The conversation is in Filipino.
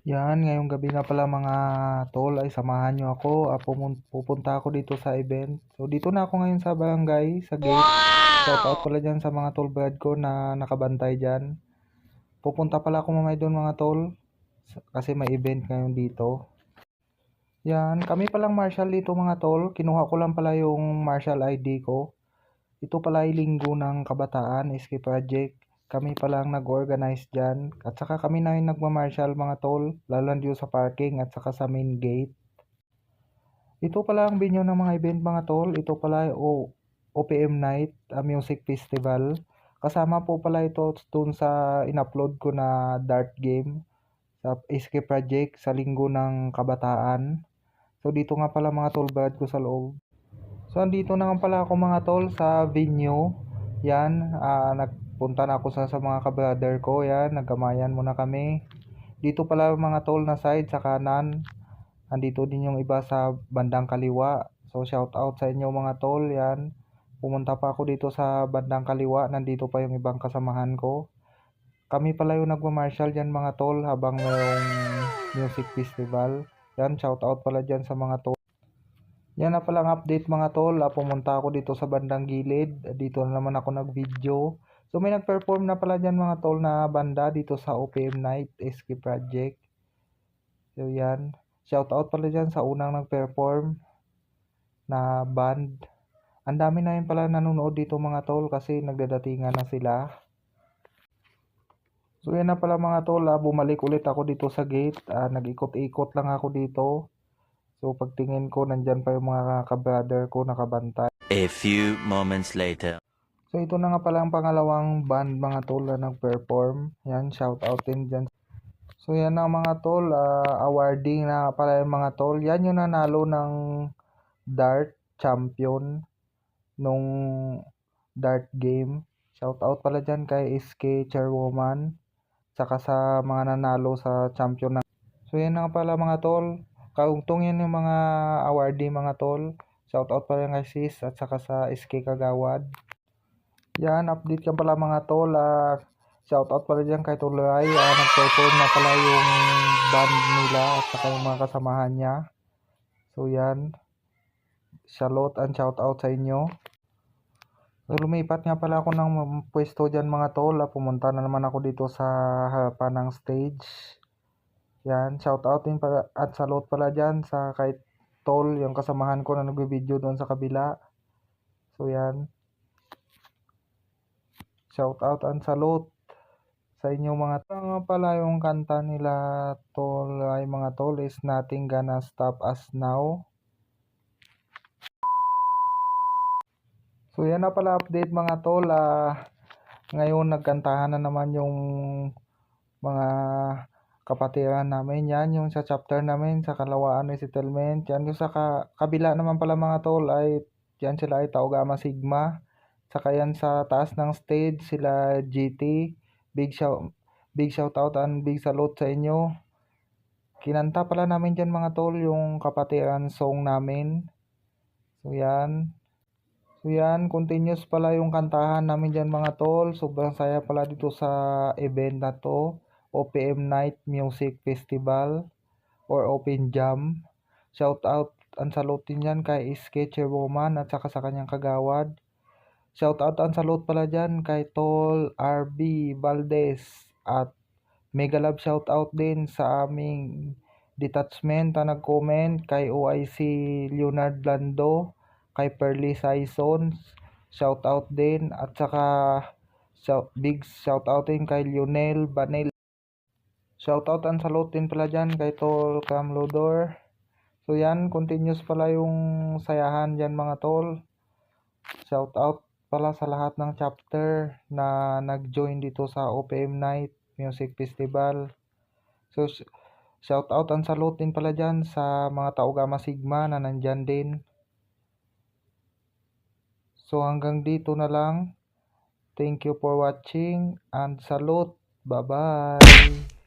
Yan, ngayong gabi nga pala mga tol ay samahan nyo ako. Pupunta ako dito sa event. So dito na ako ngayon sa barangay, sa gate. Shout out pala dyan sa mga tol brad ko na nakabantay dyan. Pupunta pala ako mamay doon mga tol. Kasi may event ngayon dito. Yan, kami palang marshal dito mga tol. Kinuha ko lang pala yung marshal ID ko. Ito pala ay linggo ng kabataan, SK Project. Kami palang nag-organize dyan. At saka kami na yung nagmamarshal mga tol. Lalo na dito sa parking at saka sa main gate. Ito pala ang venue ng mga event mga tol. Ito pala ay OPM Night, Music Festival. Kasama po pala ito dun sa in-upload ko na dart game sa SK Project sa linggo ng kabataan. So dito nga pala mga tol brad ko sa loob. So andito na nga pala ako mga tol sa venue. Yan, nagpunta na ako sa mga kabrother ko. Yan, nagkamayan muna kami. Dito pala mga tol na side sa kanan. Andito din yung iba sa bandang kaliwa. So shout out sa inyo mga tol. Yan, pumunta pa ako dito sa bandang kaliwa. Nandito pa yung ibang kasamahan ko. Kami pala yung nagmamarshal dyan mga tol habang mayroong music festival. Yan, shout out pala dyan sa mga tol. Yan na palang update mga tol. Pumunta ako dito sa bandang gilid. Dito na naman ako nag-video. So may nag-perform na pala dyan mga tol na banda dito sa OPM Night SK Project. So yan. Shout out pala dyan sa unang nag-perform na band. Ang dami na yun pala nanonood dito mga tol kasi nagdadatingan na sila. So yan na pala mga tol. Bumalik ulit ako dito sa gate. Nag-ikot-ikot lang ako dito. So pagtingin ko nandyan pa yung mga kabrother ko nakabantay. A few moments later. So ito na nga pala ang pangalawang band mga tol na nag-perform. Yan, shout out din dyan. So yan na mga tol, awarding na pala yung mga tol. Yan yung nanalo ng dart champion nung dart game. Shout out pala dyan kay SK Chairwoman. Tsaka sa mga nanalo sa champion na. So yan na nga pala mga tol. Kaugtong yan yung mga awarding mga tol. Shout out pala kay Sis at saka sa SK Kagawad. Yan, update ka pala mga tol. Shout out pala dyan kay Tulay. Nag-perform na pala yung band nila at saka yung mga kasamahan niya. So yan. Salute and shout out sa inyo. So, lumipat nga pala ako ng pwesto dyan mga tol. Pumunta na naman ako dito sa harapan ng stage. Yan, shout out din pala at salute pala dyan sa kay Tol, yung kasamahan ko na nagbe-video doon sa kabila. So yan. Shout out and salute sa inyo mga tol. Nga pala yung kanta nila tol ay mga tol is Nothing Gonna Stop Us Now. So yan na pala update mga tol. Ngayon nagkantahan na naman yung mga kapatiran namin. Yan yung sa chapter namin sa Kalawaan Resettlement. Yan yung sa kabila naman pala mga tol ay yan sila ay Tau Gamma Sigma. Saka yan sa taas ng stage sila GT. Big shout out and big salute sa inyo. Kinanta pala namin dyan mga tol yung kapatiran song namin. So yan. So yan, continuous pala yung kantahan namin dyan mga tol. Sobrang saya pala dito sa event na to. OPM Night Music Festival or Open Jam. Shout out and salute din yan kay SK Chairwoman at saka sa kanyang kagawad. Shout out and salute pala dyan kay Tol RB Valdez at mega love shout out din sa aming detachment na nag-comment kay OIC Leonard Lando, kay Pearly Saison, shout out din at saka big shout out din kay Lionel Banel. Shout out and salute din pala dyan kay Tol Cam Lodor. So yan, continuous pala yung sayahan dyan mga tol. Shout out pala sa lahat ng chapter na nag-join dito sa OPM Night Music Festival. So shout out and salute din pala dyan sa mga Tau Gamma Sigma na nandyan din. So hanggang dito na lang. Thank you for watching and salute. Bye-bye.